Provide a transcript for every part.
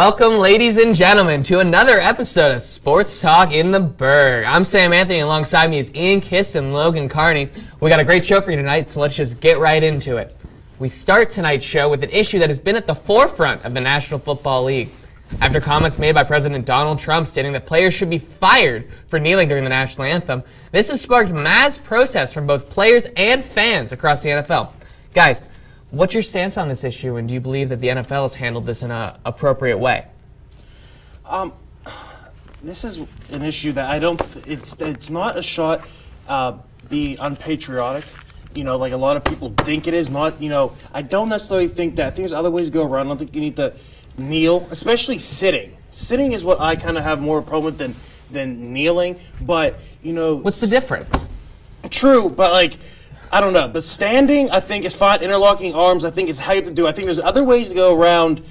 Welcome, ladies and gentlemen, to another episode of Sports Talk in the Burgh. I'm Sam Anthony, alongside me is Ian Kist and Logan Carney. We got a great show for you tonight, so let's just get right into it. We start tonight's show with an issue that has been at the forefront of the National Football League. After comments made by President Donald Trump stating that players should be fired for kneeling during the national anthem, this has sparked mass protests from both players and fans across the NFL. Guys, what's your stance on this issue, and do you believe that the NFL has handled this in an appropriate way? This is an issue that I don't. It's not a shot be unpatriotic. You know, like a lot of people think it is. Not. You know, I don't necessarily think that. I think there's other ways to go around. I don't think you need to kneel, especially sitting. Sitting is what I kind of have more of a problem with than kneeling. But you know, what's the difference? True, but like. I don't know, but standing, I think, is fine. Interlocking arms, I think, is how you have to do it. I think there's other ways to go around.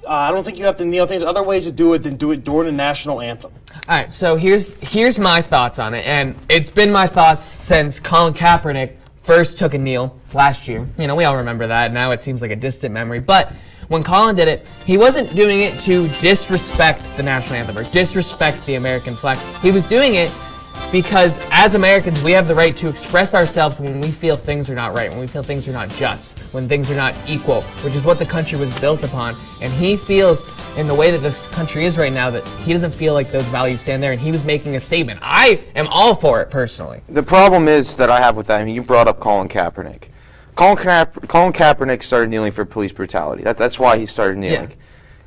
I don't think you have to kneel. There's other ways to do it than do it during the national anthem. All right, so here's my thoughts on it, and it's been my thoughts since Colin Kaepernick first took a kneel last year. You know, we all remember that. Now it seems like a distant memory, but when Colin did it, he wasn't doing it to disrespect the national anthem or disrespect the American flag. He was doing it because as Americans, we have the right to express ourselves when we feel things are not right, when we feel things are not just, when things are not equal, which is what the country was built upon. And he feels, in the way that this country is right now, that he doesn't feel like those values stand there, and he was making a statement. I am all for it, personally. The problem is that I have with that, I mean, you brought up Colin Kaepernick. Colin Kaepernick started kneeling for police brutality. That's why he started kneeling. Yeah.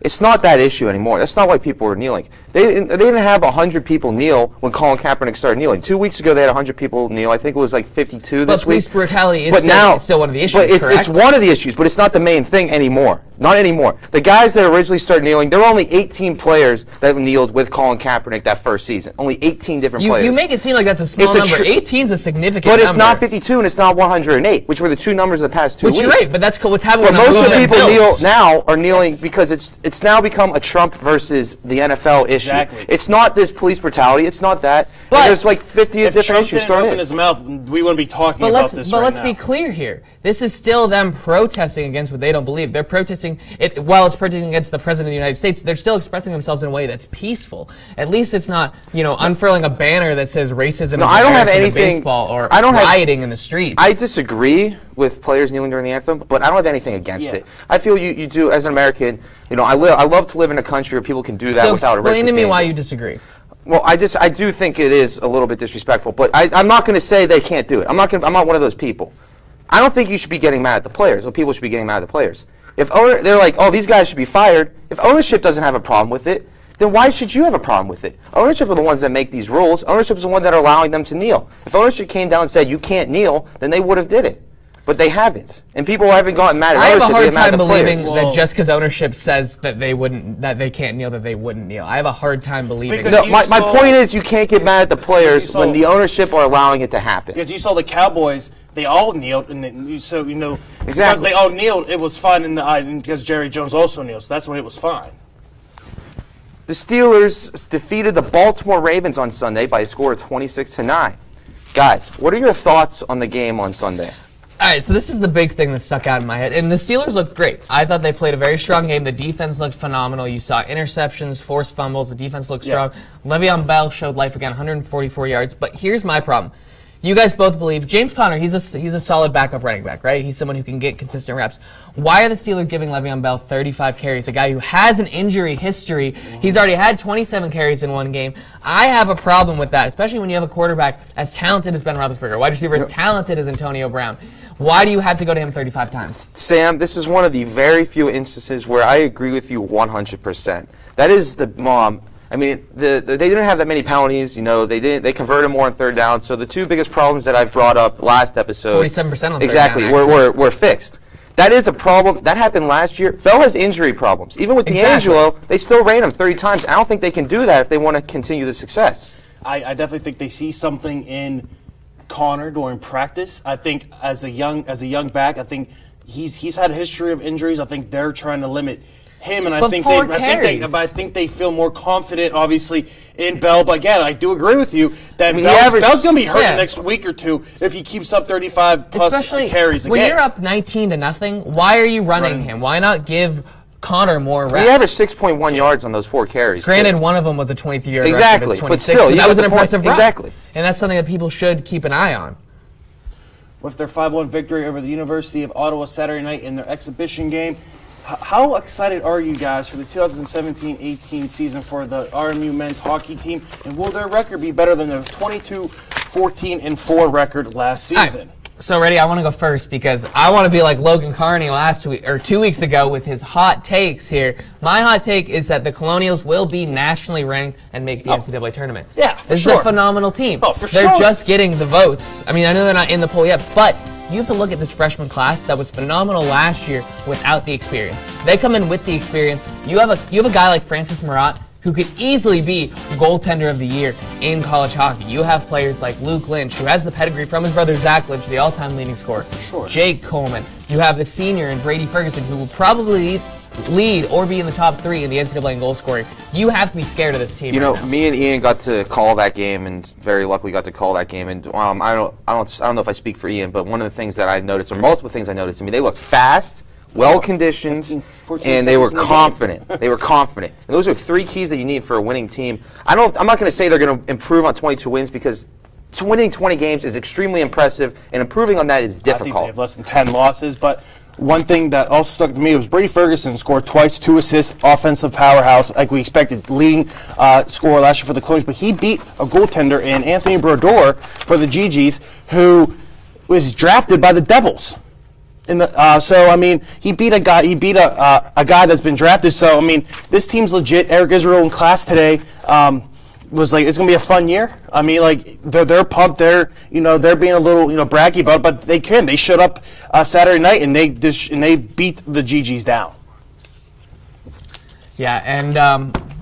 It's not that issue anymore. That's not why people were kneeling. They didn't have 100 people kneel when Colin Kaepernick started kneeling. 2 weeks ago, they had 100 people kneel. I think it was like 52 this week. But police brutality is still one of the issues, but it's one of the issues, but it's not the main thing anymore. Not anymore. The guys that originally started kneeling, there were only 18 players that kneeled with Colin Kaepernick that first season. Only 18 different players. You make it seem like that's a small number. 18 is a significant number. But it's not 52 and it's not 108, which were the two numbers of the past 2 weeks. You're right, but that's what's happening. But most of the people now are kneeling because it's now become a Trump versus the NFL issue. Exactly. It's not this police brutality. It's not that. But there's like 50 different Trump issues didn't open in. his mouth, we wouldn't be talking about this right now. But let's be clear here. This is still them protesting against what they don't believe. They're protesting it while it's protesting against the President of the United States. They're still expressing themselves in a way that's peaceful. At least it's not, you know, unfurling a banner that says racism is American baseball or rioting in the streets. I disagree with players kneeling during the anthem, but I don't have anything against it. I feel you do, as an American, you know, I love to live in a country where people can do that without a risk of danger. Explain to me why you disagree. Well, I do think it is a little bit disrespectful, but I'm not going to say they can't do it. I'm not one of those people. I don't think you should be getting mad at the players, or people should be getting mad at the players. If they're like, oh, these guys should be fired. If ownership doesn't have a problem with it, then why should you have a problem with it? Ownership are the ones that make these rules. Ownership is the one that are allowing them to kneel. If ownership came down and said you can't kneel, then they would have did it. But they haven't, and people haven't gotten mad at ownership. I have a hard time believing that just because ownership says that they can't kneel, that they wouldn't kneel. I have a hard time believing. No, my point is you can't get mad at the players when the ownership are allowing it to happen. Because you saw the Cowboys, they all kneeled, and so you know exactly because they all kneeled, it was fine and because Jerry Jones also kneeled, so that's when it was fine. The Steelers defeated the Baltimore Ravens on Sunday by a score of 26-9. Guys, what are your thoughts on the game on Sunday? All right, so this is the big thing that stuck out in my head. And the Steelers looked great. I thought they played a very strong game. The defense looked phenomenal. You saw interceptions, forced fumbles. The defense looked strong. Le'Veon Bell showed life again, 144 yards. But here's my problem. You guys both believe James Conner, he's a solid backup running back, right? He's someone who can get consistent reps. Why are the Steelers giving Le'Veon Bell 35 carries? A guy who has an injury history. He's already had 27 carries in one game. I have a problem with that, especially when you have a quarterback as talented as Ben Roethlisberger, wide receiver as talented as Antonio Brown. Why do you have to go to him 35 times? Sam, this is one of the very few instances where I agree with you 100%. That is the I mean, they didn't have that many penalties. You know, they converted more on third down. So the two biggest problems that I've brought up last episode, 47% on exactly, third down, were fixed. That is a problem. That happened last year. Bell has injury problems. Even with D'Angelo, they still ran him 30 times. I don't think they can do that if they want to continue the success. I definitely think they see something in Conner during practice. I think as a young back, I think he's had a history of injuries. I think they're trying to limit him, and I think they feel more confident, obviously, in Bell. But again, I do agree with you that Bell's going to be hurt the next week or two if he keeps up 35 plus carries again. When you're up 19-0, why are you running him? Why not give Connor more reps. He averaged 6.1 yards on those 4 carries. Granted, one of them was a 23-yard rush. Exactly, but still, that was an impressive run. Exactly. And that's something that people should keep an eye on. With their 5-1 victory over the University of Ottawa Saturday night in their exhibition game, how excited are you guys for the 2017-18 season for the RMU men's hockey team? And will their record be better than their 22-14-4 record last season? So, Reddy, I want to go first because I want to be like Logan Carney last week or 2 weeks ago with his hot takes here. My hot take is that the Colonials will be nationally ranked and make the NCAA tournament. Yeah, for This sure. is a phenomenal team. Oh, for They're sure. just getting the votes. I mean, I know they're not in the poll yet, but you have to look at this freshman class that was phenomenal last year without the experience. They come in with the experience. You have a guy like Francis Marat who could easily be goaltender of the year in college hockey. You have players like Luke Lynch, who has the pedigree from his brother Zach Lynch, the all-time leading scorer. Sure. Jake Coleman. You have the senior in Brady Ferguson, who will probably lead or be in the top 3 in the NCAA in goal scoring. You have to be scared of this team. You know, right now. me and Ian got to call that game, and very luckily got to call that game. And I don't know if I speak for Ian, but one of the things that I noticed, or multiple things I noticed, they looked fast, well-conditioned, 14 and they were seconds in the confident. They were confident. And those are 3 keys that you need for a winning team. I'm not going to say they're going to improve on 22 wins because winning 20 games is extremely impressive, and improving on that is I think they difficult. have less than 10 losses, but one thing that also stuck to me was Brady Ferguson scored twice, 2 assists, offensive powerhouse, like we expected, leading scorer last year for the Colonials. But he beat a goaltender in Anthony Brodeur for the GGs, who was drafted by the Devils. So I mean, he beat a guy. He beat a guy that's been drafted. So I mean, this team's legit. Eric Israel in class today was like, it's gonna be a fun year. I mean, like they're pumped. They're being a little braggy about it, but they can. They showed up Saturday night and they beat the GGs down. Yeah, and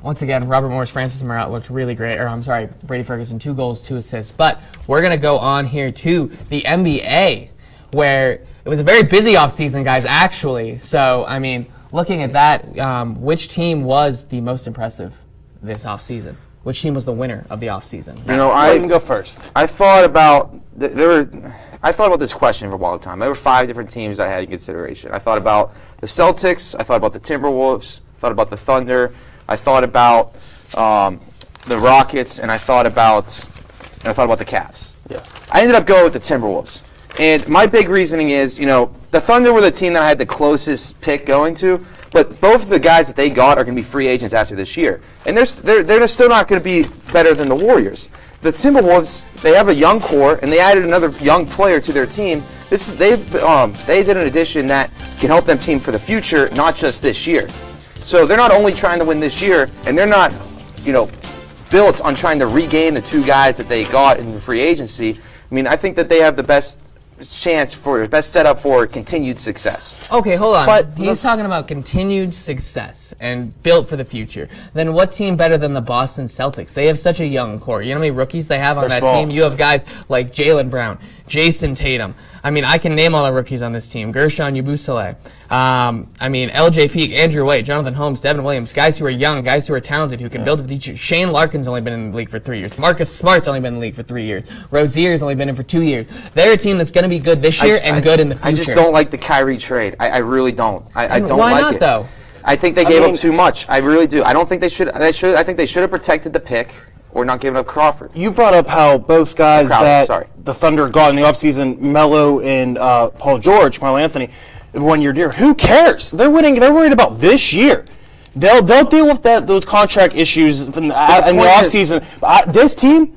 once again, Robert Morris, Francis Marat looked really great. Or I'm sorry, Brady Ferguson, 2 goals, 2 assists. But we're gonna go on here to the NBA, where it was a very busy offseason, guys, actually. So, I mean, looking at that, which team was the most impressive this offseason? Which team was the winner of the offseason? I can go first. I thought about I thought about this question for a long time. There were 5 different teams I had in consideration. I thought about the Celtics. I thought about the Timberwolves. I thought about the Thunder. I thought about the Rockets, and I thought about the Cavs. Yeah. I ended up going with the Timberwolves. And my big reasoning is, the Thunder were the team that I had the closest pick going to, but both of the guys that they got are going to be free agents after this year. And they're still not going to be better than the Warriors. The Timberwolves, they have a young core, and they added another young player to their team. They did an addition that can help them team for the future, not just this year. So they're not only trying to win this year, and they're not, built on trying to regain the 2 guys that they got in the free agency. I mean, I think that they have the best setup for continued success. Okay, hold on. But he's talking about continued success and built for the future. Then what team better than the Boston Celtics? They have such a young core. You know how many rookies they have on that team? You have guys like Jaylen Brown, Jason Tatum. I mean, I can name all the rookies on this team. Gershon Yabusele. LJ Peak, Andrew White, Jonathan Holmes, Devin Williams. Guys who are young, guys who are talented, who can build with each other. Shane Larkin's only been in the league for 3 years. Marcus Smart's only been in the league for 3 years. Rozier's only been in for 2 years. They're a team that's going to be good this year and good in the future. I just don't like the Kyrie trade. I really don't. I don't Why like not, it. though? I think they gave up too much. I really do. I don't think they should. I think they should have protected the pick or not given up Crawford. You brought up how both guys the Thunder got in the offseason, Melo and Carmelo Anthony, 1-year deal. Who cares? They're winning. They're worried about this year. They'll deal with those contract issues in the offseason.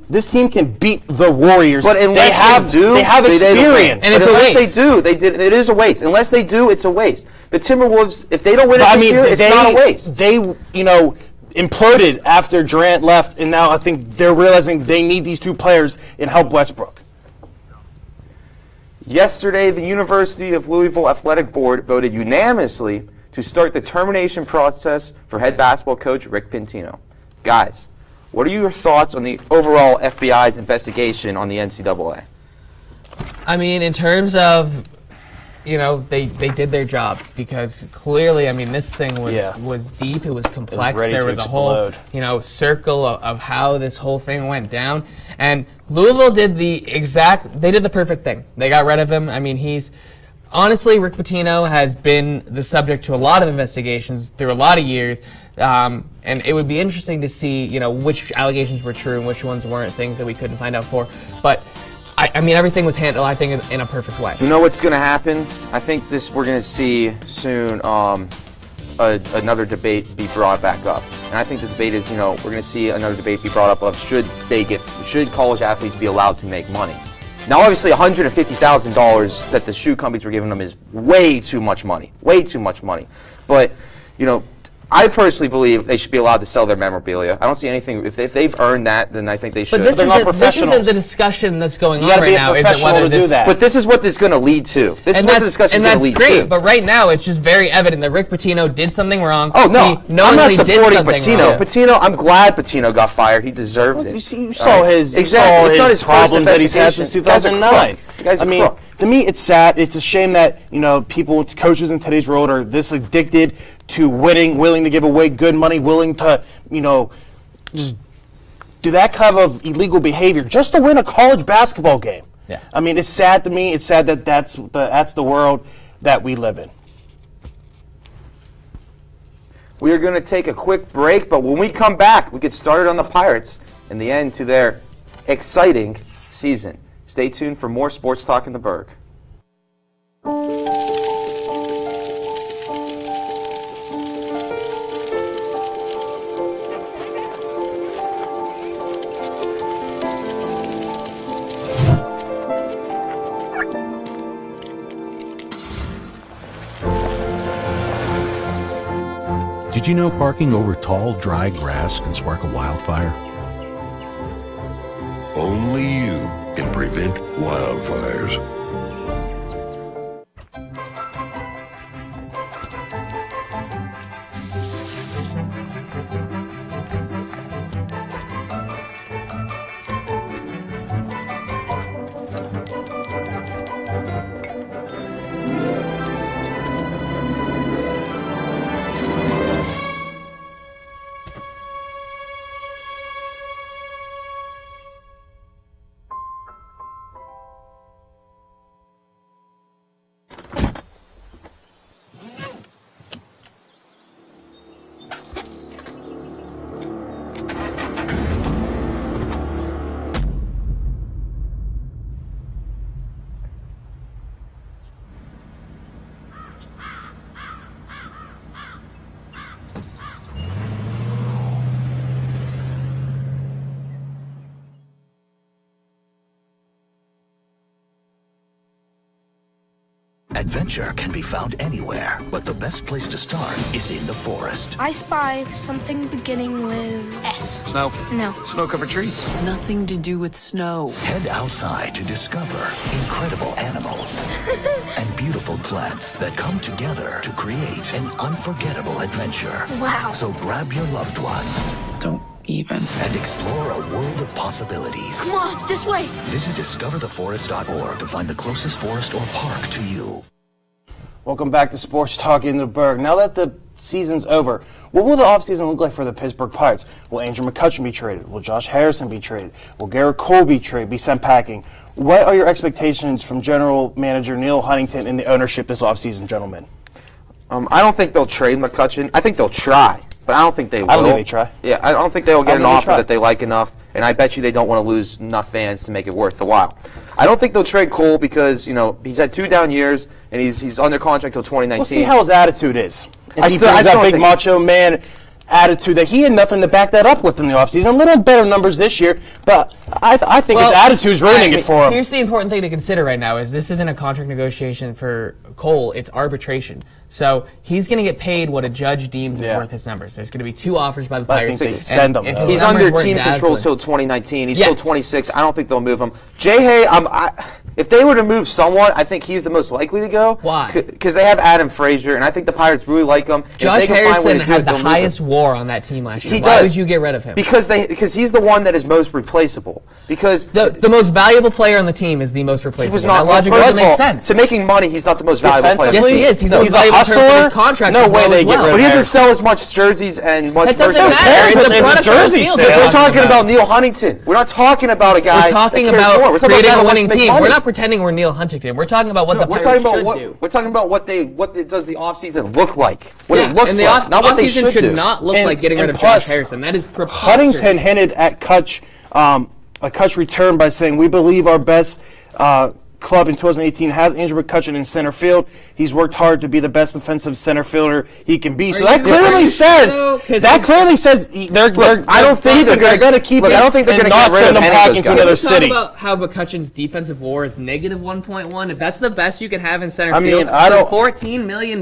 This team can beat the Warriors. But unless they have experience. And it's a waste. It is a waste. Unless they do, it's a waste. The Timberwolves, if they don't win it this year, it's not a waste. They imploded after Durant left, and now I think they're realizing they need these 2 players and help Westbrook. Yesterday, the University of Louisville Athletic Board voted unanimously to start the termination process for head basketball coach Rick Pitino. Guys, what are your thoughts on the overall FBI's investigation on the NCAA? I mean, in terms of, they did their job because clearly, this thing was deep, it was complex. There was a whole, circle of how this whole thing went down. And Louisville did the perfect thing. They got rid of him. honestly, Rick Pitino has been the subject to a lot of investigations through a lot of years, and it would be interesting to see, you know, which allegations were true and which ones weren't, things that we couldn't find out for. But I mean, everything was handled, I think, in a perfect way. You know what's going to happen? I think we're going to see soon another debate be brought back up. And I think the debate is, you know, we're going to see another debate be brought up of should college athletes be allowed to make money? Now, obviously, $150,000 that the shoe companies were giving them is way too much money. Way too much money. But, you know, I personally believe they should be allowed to sell their memorabilia. I don't see anything. If they've earned that, then I think they should. But they're not professionals. This isn't the discussion that's going on You gotta right be a now. professional to do that. But this is what it's going to lead to. This is what the discussion is going to lead to. And that's great, but right now it's just very evident that Rick Pitino did something wrong. Oh, no. I'm not supporting Pitino. Wrong. Pitino, I'm glad Pitino got fired. He deserved it. You saw his problems that he's had since 2009. I mean, to me, it's sad. It's a shame that, you know, coaches in today's world are this addicted to winning, willing to give away good money, willing to, you know, just do that kind of illegal behavior just to win a college basketball game. Yeah. I mean, it's sad to me. It's sad that that's the world that we live in. We are going to take a quick break, but when we come back, we get started on the Pirates and the end to their exciting season. Stay tuned for more sports talk in the Burgh. Did you know parking over tall, dry grass can spark a wildfire? Only you can prevent wildfires. Adventure can be found anywhere, but the best place to start is in the forest. I spy something beginning with S. Snow? No. Snow-covered trees? Nothing to do with snow. Head outside to discover incredible animals and beautiful plants that come together to create an unforgettable adventure. Wow. So grab your loved ones. Don't even. And explore a world of possibilities. Come on, this way. Visit discovertheforest.org to find the closest forest or park to you. Welcome back to Sports Talk in the Burgh. Now that the season's over, what will the offseason look like for the Pittsburgh Pirates? Will Andrew McCutchen be traded? Will Josh Harrison be traded? Will Garrett Cole be sent packing? What are your expectations from General Manager Neil Huntington and the ownership this offseason, gentlemen? I don't think they'll trade McCutchen. I think they'll try, but I don't think they will. I don't think they try. Yeah, I don't think they'll get an offer that they like enough, and I bet you they don't want to lose enough fans to make it worth the while. I don't think they'll trade Cole because, you know, he's had 2 down years, and he's under contract till 2019. We'll see how his attitude is. If he still brings that big think macho man attitude that he had nothing to back that up with in the offseason. A little better numbers this year, but I think his attitude's ruining it for him. Here's the important thing to consider right now is this isn't a contract negotiation for Cole, it's arbitration. So he's going to get paid what a judge deems is worth his numbers. There's going to be 2 offers by the Pirates. I think they send him. He's under team control till 2019. He's still 26. I don't think they'll move him. Jay Hay, if they were to move someone, I think he's the most likely to go. Why? Because they have Adam Frazier, and I think the Pirates really like him. Josh Harrison had the highest WAR on that team last year. Why would you get rid of him? Because he's the one that is most replaceable. Because the most valuable player on the team is the most replaceable. He was not. That logic doesn't make sense. To making money, he's not the most valuable player. Yes, he is. He's the most valuable player for his contract. No way they get rid of him. But he doesn't sell as much jerseys and much merchandise. That doesn't matter. It's the product jersey sales. We're talking about Neil Huntington. We're not talking about a guy. We're talking about creating a winning team. We're not pretending we're Neil Huntington. We're talking about what the Pirates should do. We're talking about what does the offseason look like. What Yeah, it looks and the like, not what they should do. not look like getting rid of plus, Josh Harrison. That is preposterous. Huntington hinted at Kutch, a Kutch return by saying, "We believe our best club in 2018 has Andrew McCutcheon in center field. He's worked hard to be the best defensive center fielder he can be." So that clearly says I don't think they're going to keep him. I don't think they're going to not get rid send of him any back of those into guys. another Talk city. about how McCutcheon's defensive WAR is negative 1.1. If that's the best you can have in center I mean, field I don't- for $14 million,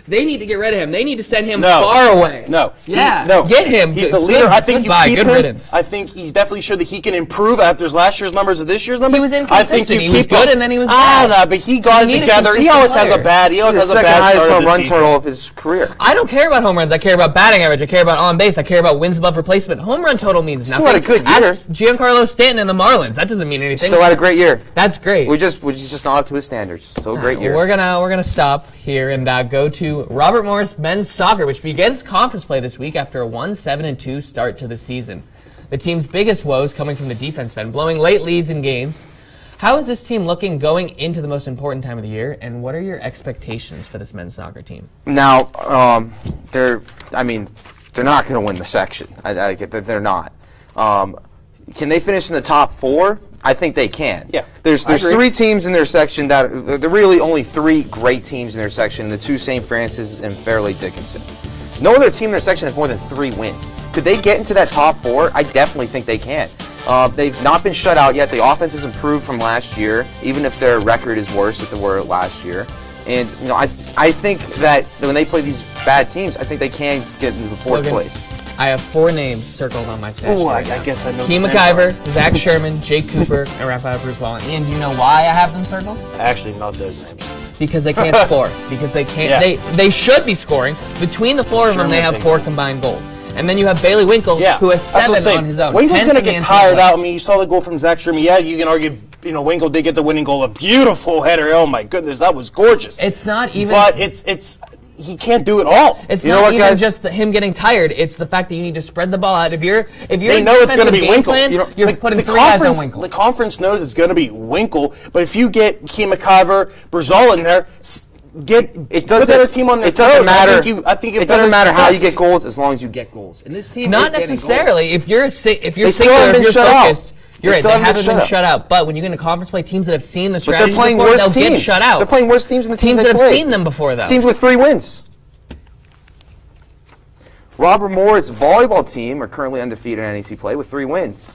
they need to get rid of him. They need to send him No. far away. No. Yeah. Get him. He's the Good- leader. I think goodbye. you keep Good him. riddance. I think he's definitely sure that he can improve after his last year's numbers and this year's numbers. He was I think inconsistent. you He was keep good him. and then he was bad. No, but he got You it need a together. He consistent always has a player. bad. He always He's has the a second bad highest start of home the run season. total of his career. I don't care about home runs. I care about batting average. I care about on base. I care about wins above replacement. Home run total means Still nothing. had a good year. Ask Giancarlo Stanton and the Marlins. That doesn't mean anything. Still had a great year. That's great. We're just not up to his standards. So great year. We're gonna stop here and go to Robert Morris men's soccer, which begins conference play this week after a 1-7-2 start to the season. The team's biggest woes coming from the defense end, blowing late leads in games. How is this team looking going into the most important time of the year, and what are your expectations for this men's soccer team? Now, they're not going to win the section. I get that they're not. Can they finish in the top 4? I think they can. Yeah, There's I agree. 3 teams in their section that they're really only 3 great teams in their section. The 2 St. Francis and Fairleigh Dickinson. No other team in their section has more than 3 wins. Could they get into that top 4? I definitely think they can. They've not been shut out yet. The offense has improved from last year, even if their record is worse than they were last year. And I think that when they play these bad teams, I think they can get into the 4th Logan, place. I have 4 names circled on my stat sheet Ooh, right I now. guess I know. Keem the name. McIver, Zach Sherman, Jake Cooper, and Raphael Bruce Wallen. Ian, do you know why I have them circled? I actually know those names. Because they can't score. Because they can't. Yeah. They should be scoring. Between the 4 of them, they have 4 combined goals. And then you have Bailey Winkle, who has 7 on his own. Winkle's going to get 10th tired out. I mean, you saw the goal from Zach Sherman. Yeah, you can argue, Winkle did get the winning goal. A beautiful header. Oh, my goodness, that was gorgeous. It's not even. But he can't do it all. It's you not know what, even guys? just him getting tired. It's the fact that you need to spread the ball out. If you're They know it's going to be Winkle. You're putting 3 guys on Winkle. The conference knows it's going to be Winkle. But if you get Keem McIver, Brazil in there, put the other team on their It doesn't toes. matter. I think it doesn't matter how you get goals as long as you get goals. And this team Not is getting necessarily. goals. If you're They still singular, haven't if been you're shut out. focused, you're right. They haven't been shut out. But when you get into conference play, teams that have seen the But strategies they're playing before, worse they'll teams. get shut out. They're playing worse teams than the teams teams that they have played. seen them before, though. Teams with 3 wins. Robert Moore's volleyball team are currently undefeated in NEC play with 3 wins.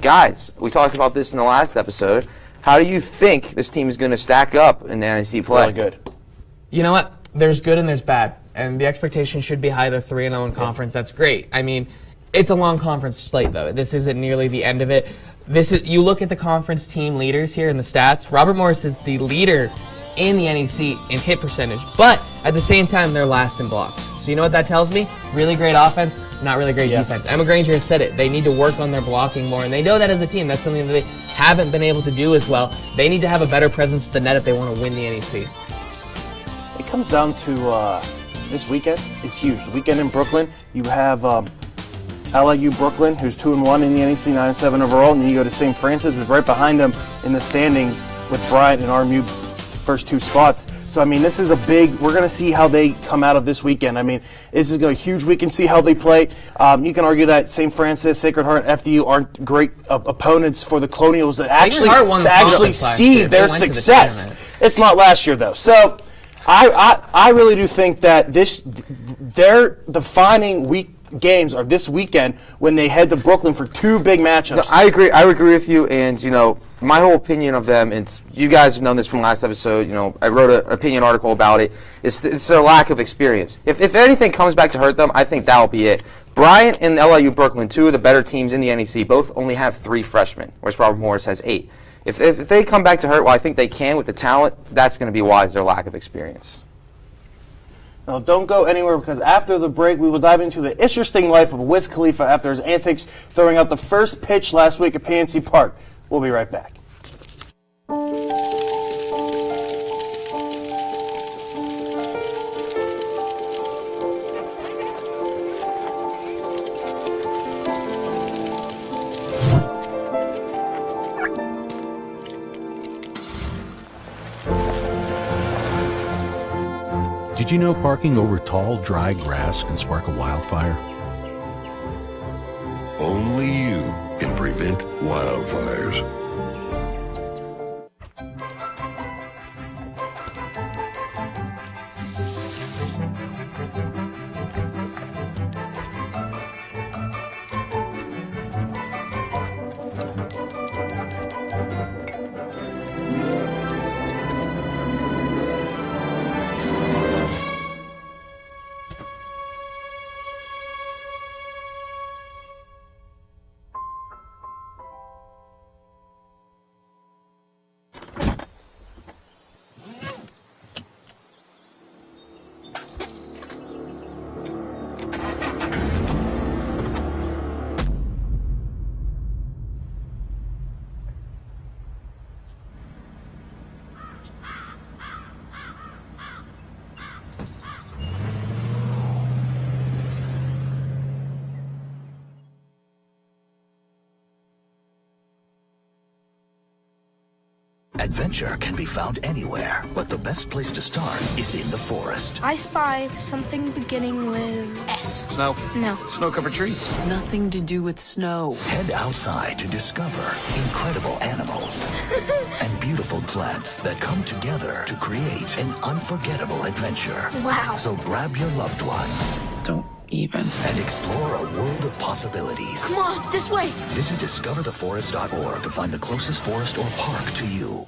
Guys, we talked about this in the last episode. How do you think this team is going to stack up in the NEC play? Really good. You know what? There's good and there's bad. And the expectation should be high. They're 3-0 in conference. That's great. I mean, it's a long conference slate, though. This isn't nearly the end of it. You look at the conference team leaders here in the stats. Robert Morris is the leader in the NEC in hit percentage, but at the same time, they're last in blocks. So you know what that tells me? Really great offense, not really great defense. Emma Granger has said it. They need to work on their blocking more, and they know that as a team. That's something that they haven't been able to do as well. They need to have a better presence at the net if they want to win the NEC. It comes down to this weekend. It's huge. The weekend in Brooklyn, you have LIU Brooklyn, who's 2-1 in the NEC, 9-7 overall, and then you go to St. Francis, who's right behind them in the standings with Bryant and RMU first 2 spots. So, I mean, this is a big, we're going to see how they come out of this weekend. I mean, this is a huge weekend, see how they play. You can argue that St. Francis, Sacred Heart, FDU aren't great opponents for the Colonials that actually see their success. It's not last year, though. So, I really do think that their defining games are this weekend when they head to Brooklyn for 2 big matchups. No, I agree with you, and my whole opinion of them, and you guys have known this from last episode. I wrote an opinion article about it. It's their lack of experience. If anything comes back to hurt them, I think that'll be it. Bryant and LIU Brooklyn, 2 of the better teams in the NEC, both only have 3 freshmen, whereas Robert Morris has 8. If they come back to hurt, well, I think they can with the talent. That's going to be why is their lack of experience. Now, don't go anywhere, because after the break, we will dive into the interesting life of Wiz Khalifa after his antics throwing out the first pitch last week at PNC Park. We'll be right back. Did you know parking over tall, dry grass can spark a wildfire? Only you can prevent wildfires. Adventure can be found anywhere, but the best place to start is in the forest. I spy something beginning with S. Snow? No. Snow-covered trees. Nothing to do with snow. Head outside to discover incredible animals and beautiful plants that come together to create an unforgettable adventure. Wow. So grab your loved ones Don't even. and explore a world of possibilities. Come on, this way. Visit discovertheforest.org to find the closest forest or park to you.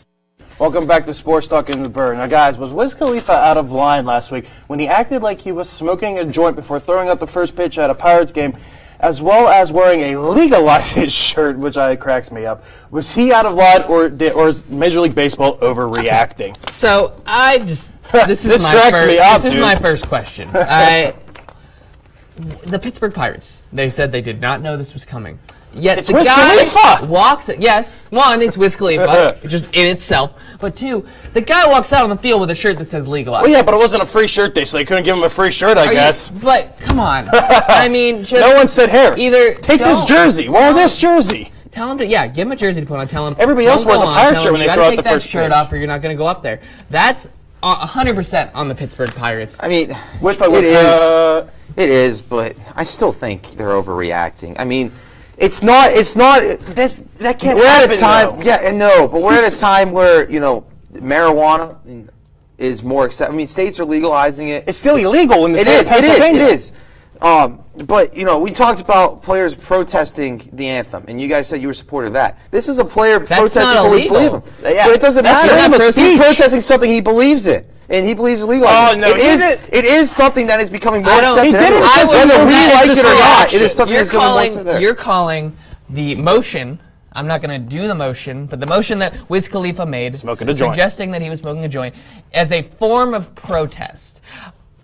Welcome back to Sports Talk in the Burgh. Now, guys, was Wiz Khalifa out of line last week when he acted like he was smoking a joint before throwing out the first pitch at a Pirates game, as well as wearing a legalized shirt, which cracks me up? Was he out of line, or is Major League Baseball overreacting? So this is This my cracks first, me up, This is dude. my first question. The Pittsburgh Pirates, they said they did not know this was coming. Yet It's the Wiz guy Khalifa! walks. Yes, one, it's Wiz Khalifa, just in itself. But two, the guy walks out on the field with a shirt that says legalized. Well, yeah, but it wasn't a free shirt day, so they couldn't give him a free shirt, I guess. But come on, I mean, just No one said, here, either take this don't- jersey. Well, this jersey. Tell him to, give him a jersey to put on. Tell him Everybody else don't wears go a on. Pirate Tell shirt him when you they gotta throw out take the that first shirt pitch. off, or you're not going to go up there. That's 100% on the Pittsburgh Pirates. I mean, Which by it is, but I still think they're overreacting. I mean, it's not. that can't We're happen, at a time. though. Yeah, no, but we're at a time where marijuana is more accepted. I mean, states are legalizing it. It's still illegal in the It state is. of It is. It Pennsylvania. is. But we talked about players protesting the anthem, and you guys said you were supportive of that. This is a player protesting not for what he illegal. believes in. Yeah. But it doesn't That's matter. freedom of He's speech. protesting something he believes in, and he believes it's legal. Oh, no, it is. he did- It is something that is becoming more I don't- accepted. he did it everywhere. because Whether of we that. like It's it or just not, reaction. it is something that's becoming more accepted. You're calling the motion. I'm not going to do the motion, but the motion that Wiz Khalifa made, Smoking a joint. suggesting that he was smoking a joint, as a form of protest.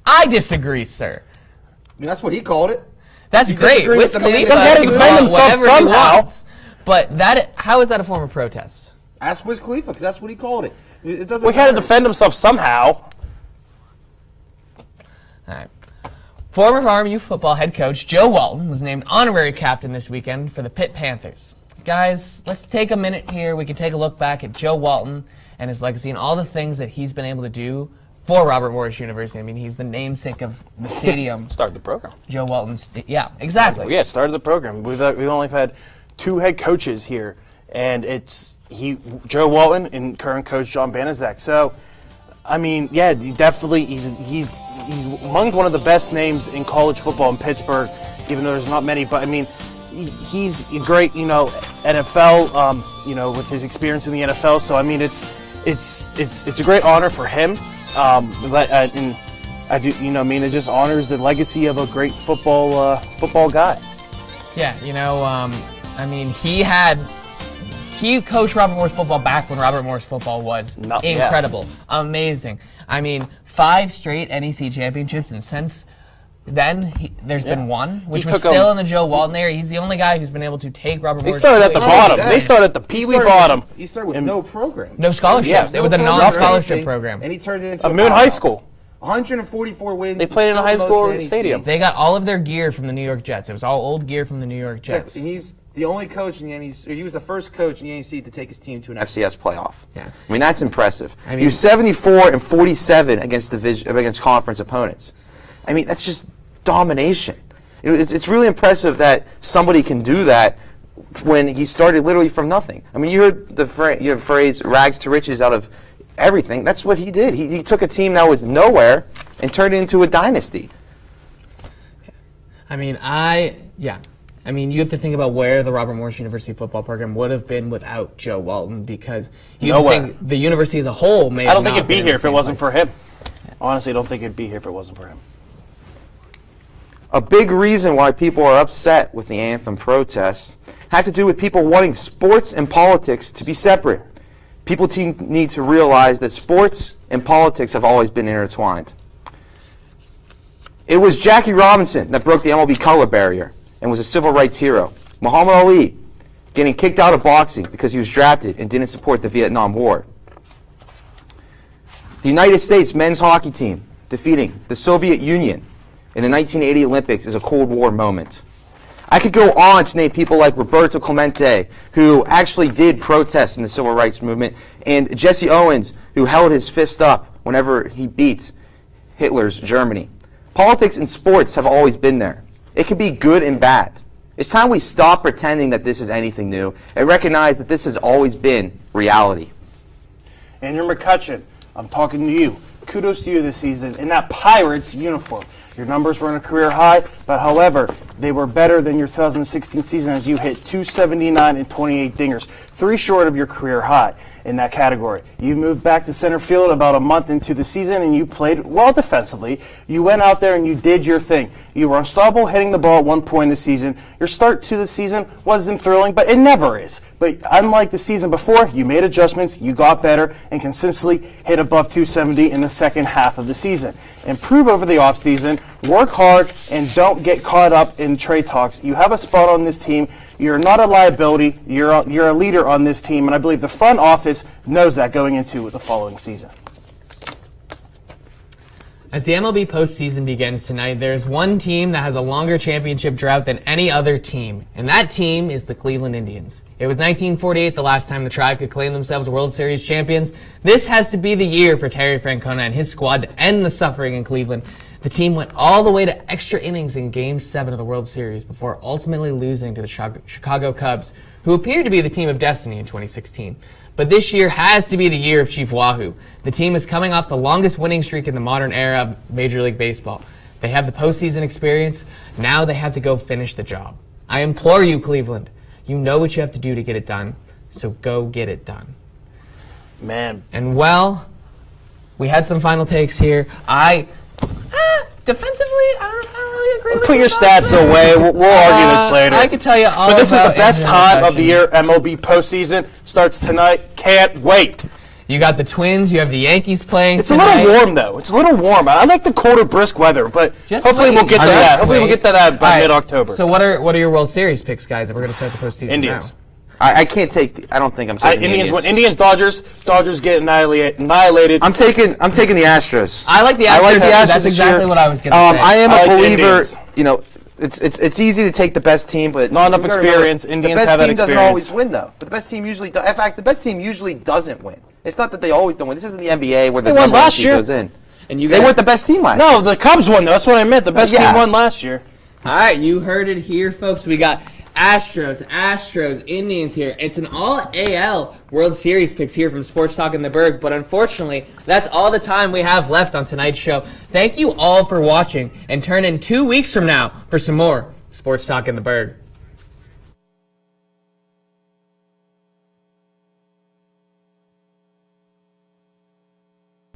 I disagree, sir. I mean, that's what he called it. That's You great. disagree Wiz with the man Khalifa that can defend call it himself whatever he somehow. wants, but how is that a form of protest? Ask Wiz Khalifa, because that's what he called it. It doesn't Well, he had to matter. defend himself somehow. All right. Former RMU football head coach Joe Walton was named honorary captain this weekend for the Pitt Panthers. Guys, let's take a minute here. We can take a look back at Joe Walton and his legacy and all the things that he's been able to do for Robert Morris University. I mean, he's the namesake of the stadium. Started the program. Joe Walton's, yeah, exactly. Yeah, started the program. We've only had 2 head coaches here, and it's Joe Walton and current coach John Banaszak. So, I mean, yeah, definitely he's among one of the best names in college football in Pittsburgh, even though there's not many. But I mean, he's a great, NFL, with his experience in the NFL. So I mean, it's a great honor for him. And I do, it just honors the legacy of a great football guy. Yeah, I mean, he coached Robert Morris football back when Robert Morris football was incredible, amazing. I mean, 5 straight NEC championships, and since then there's been one, which was still in the Joe Walton era. He's the only guy who's been able to take Robert Morris. They started at the bottom. Exactly. They started at the pee-wee bottom. He started with no program. No scholarships. Yeah, It was a program, non-scholarship anything, program. And he turned it into A a Moon High powerhouse. School. 144 wins. They played in a still high the most school in NEC. stadium. They got all of their gear from the New York Jets. It was all old gear from the New York Jets. And he's the only coach in the NEC, or he was the first coach in the NEC to take his team to an FCS playoff. Yeah. I mean, that's impressive. I mean, he was 74-47 against conference opponents. I mean, that's just domination. It's really impressive that somebody can do that when he started literally from nothing. I mean, you heard the phrase "rags to riches" out of everything. That's what he did. He took a team that was nowhere and turned it into a dynasty. I mean, you have to think about where the Robert Morris University football program would have been without Joe Walton, because you think the university as a whole may. I don't think it'd be here if it wasn't for him. Honestly, I don't think it'd be here if it wasn't for him. A big reason why people are upset with the anthem protests has to do with people wanting sports and politics to be separate. People need to realize that sports and politics have always been intertwined. It was Jackie Robinson that broke the MLB color barrier and was a civil rights hero. Muhammad Ali getting kicked out of boxing because he was drafted and didn't support the Vietnam War. The United States men's hockey team defeating the Soviet Union in the 1980 Olympics is a Cold War moment. I could go on to name people like Roberto Clemente, who actually did protest in the civil rights movement, and Jesse Owens, who held his fist up whenever he beat Hitler's Germany. Politics and sports have always been there. It can be good and bad. It's time we stop pretending that this is anything new and recognize that this has always been reality. Andrew McCutcheon, I'm talking to you. Kudos to you this season in that Pirates uniform. Your numbers were in a career high, but however, they were better than your 2016 season as you hit 279 and 28 dingers, 3 short of your career high in that category. You moved back to center field about a month into the season and you played well defensively. You went out there and you did your thing. You were unstoppable hitting the ball at one point in the season. Your start to the season wasn't thrilling, but it never is. But unlike the season before, you made adjustments, you got better, and consistently hit above 270 in the second half of the season. Improve over the offseason, work hard, and don't get caught up in trade talks. You have a spot on this team. You're not a liability. You're a leader on this team, and I believe the front office knows that going into the following season. As the MLB postseason begins tonight, there's one team that has a longer championship drought than any other team, and that team is the Cleveland Indians. It was 1948 the last time the Tribe could claim themselves World Series champions. This has to be the year for Terry Francona and his squad to end the suffering in Cleveland. The team went all the way to extra innings in Game 7 of the World Series before ultimately losing to the Chicago Cubs, who appeared to be the team of destiny in 2016. But this year has to be the year of Chief Wahoo. The team is coming off the longest winning streak in the modern era of Major League Baseball. They have the postseason experience. Now they have to go finish the job. I implore you, Cleveland. You know what you have to do to get it done, so go get it done. Man. And well, we had some final takes here. Defensively, I don't really agree with Put your stats away. We'll argue this later. I could tell you all But this is about the best time of the year. MLB postseason starts tonight. Can't wait. You got the Twins. You have the Yankees playing It's tonight. a little warm, though. It's a little warm. I like the colder, brisk weather, but hopefully we'll get to that. Hopefully we'll get to that by mid-October. So what are your World Series picks, guys, if we're going to start the postseason Indians. now? I can't take. I don't think I'm taking Indians. the Indians. Indians, Dodgers. Dodgers get annihilated. I'm taking the Astros. I like the Astros. I like the Astros That's this exactly year. what I was going to say. I am I like a the believer. Indians. You know, it's easy to take the best team, but Not enough you gotta remember, experience. Indians the best have that team doesn't experience. always win, though. But the best team usually does. In fact, the best team usually doesn't win. It's not that they always don't win. This isn't the NBA where the They won number one last seed year. goes in. And you They guys- weren't the best team last year. No, the Cubs won, though. That's what I meant. The best Yeah. team won last year. All right, you heard it here, folks. We got Astros, Indians here. It's an all-AL World Series picks here from Sports Talk in the Burgh, but unfortunately, that's all the time we have left on tonight's show. Thank you all for watching, and turn in 2 weeks from now for some more Sports Talk in the Burgh.